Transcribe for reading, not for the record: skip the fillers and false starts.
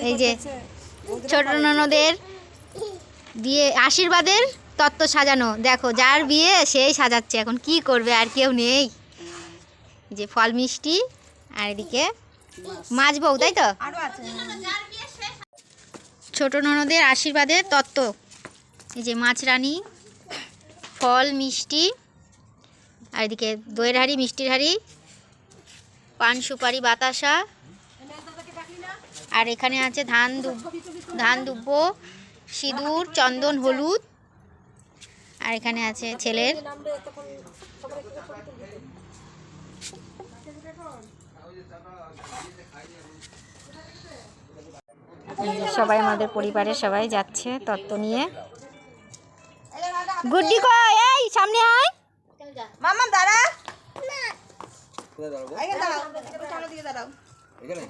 এই যে ছোট ননদের দিয়ে আশীর্বাদের তত্ত্ব সাজানো, দেখো যার বিয়ে সেই সাজাচ্ছে, এখন কি করবে আর কেউ নেই। যে ফল মিষ্টি আর এদিকে মাছ বউ, তাই তো ছোট ননদের আশীর্বাদের তত্ত্ব। এই যে মাছ রানী, ফল মিষ্টি, আর এদিকে দইয়ের হাঁড়ি, মিষ্টির হাঁড়ি, পান সুপারি বাতাসা, আর এখানে আছে ধান দুব্ব, সিঁদুর, চন্দন, হলুদ, আর এখানে আছে ছেলের। সবাই আমাদের পরিবারের সবাই যাচ্ছে তত্ত্ব নিয়ে। গুড্ডি কই, এই সামনে আয় মামা, দাঁড়া। কোথায় দাঁড়াবো? এই দাঁড়াও, সামনের দিকে দাঁড়াও। এখানে